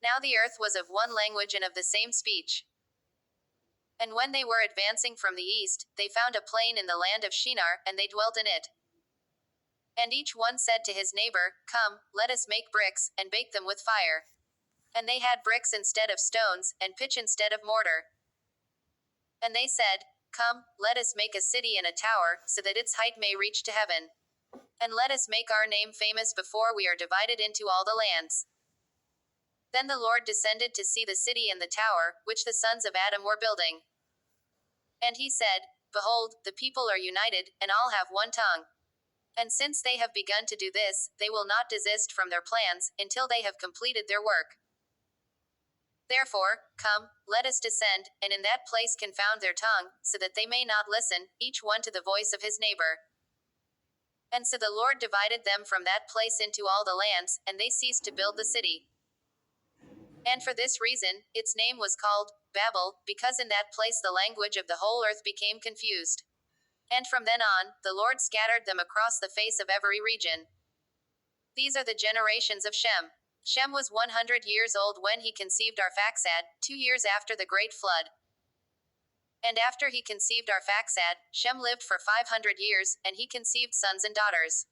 Now the earth was of one language and of the same speech. And when they were advancing from the east, they found a plain in the land of Shinar, and they dwelt in it. And each one said to his neighbor, "Come, let us make bricks, and bake them with fire." And they had bricks instead of stones, and pitch instead of mortar. And they said, "Come, let us make a city and a tower, so that its height may reach to heaven. And let us make our name famous before we are divided into all the lands." Then the Lord descended to see the city and the tower, which the sons of Adam were building. And he said, "Behold, the people are united, and all have one tongue. And since they have begun to do this, they will not desist from their plans, until they have completed their work. Therefore, come, let us descend, and in that place confound their tongue, so that they may not listen, each one to the voice of his neighbor." And so the Lord divided them from that place into all the lands, and they ceased to build the city. And for this reason, its name was called Babel, because in that place the language of the whole earth became confused. And from then on, the Lord scattered them across the face of every region. These are the generations of Shem. Shem was 100 years old when he conceived Arphaxad, 2 years after the great flood. And after he conceived Arphaxad, Shem lived for 500 years, and he conceived sons and daughters.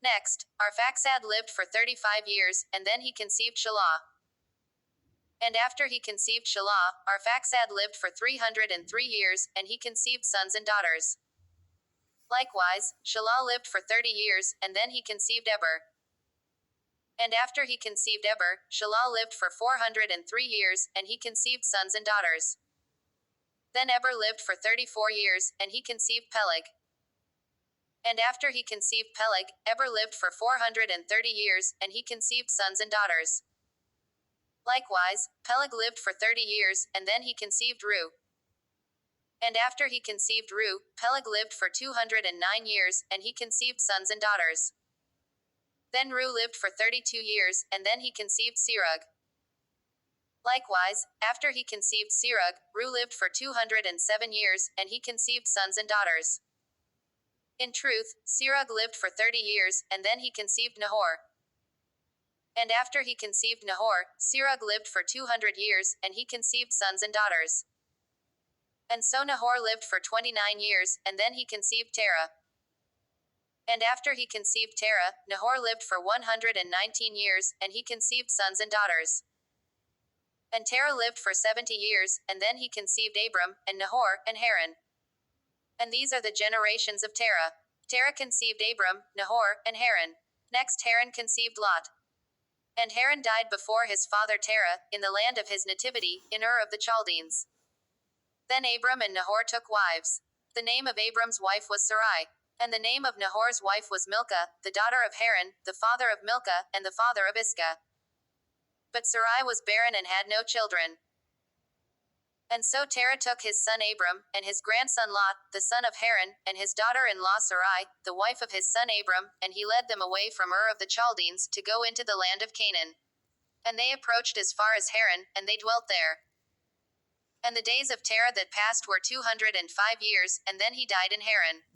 Next, Arphaxad lived for 35 years, and then he conceived Shelah. And after he conceived Shelah, Arphaxad lived for 303 years, and he conceived sons and daughters. Likewise, Shelah lived for 30 years, and then he conceived Eber. And after he conceived Eber, Shelah lived for 403 years, and he conceived sons and daughters. Then Eber lived for 34 years, and he conceived Peleg. And after he conceived Peleg, Eber lived for 430 years, and he conceived sons and daughters. Likewise, Peleg lived for 30 years, and then he conceived Reu. And after he conceived Reu, Peleg lived for 209 years, and he conceived sons and daughters. Then Reu lived for 32 years, and then he conceived Serug. Likewise, after he conceived Serug, Reu lived for 207 years, and he conceived sons and daughters. In truth, Serug lived for 30 years, and then he conceived Nahor. And after he conceived Nahor, Serug lived for 200 years, and he conceived sons and daughters. And so Nahor lived for 29 years, and then he conceived Terah. And after he conceived Terah, Nahor lived for 119 years, and he conceived sons and daughters. And Terah lived for 70 years, and then he conceived Abram, and Nahor, and Haran. And these are the generations of Terah. Terah conceived Abram, Nahor, and Haran. Next Haran conceived Lot. And Haran died before his father Terah, in the land of his nativity, in Ur of the Chaldeans. Then Abram and Nahor took wives. The name of Abram's wife was Sarai. And the name of Nahor's wife was Milcah, the daughter of Haran, the father of Milcah, and the father of Iscah. But Sarai was barren and had no children. And so Terah took his son Abram, and his grandson Lot, the son of Haran, and his daughter-in-law Sarai, the wife of his son Abram, and he led them away from Ur of the Chaldeans, to go into the land of Canaan. And they approached as far as Haran, and they dwelt there. And the days of Terah that passed were 205 years, and then he died in Haran.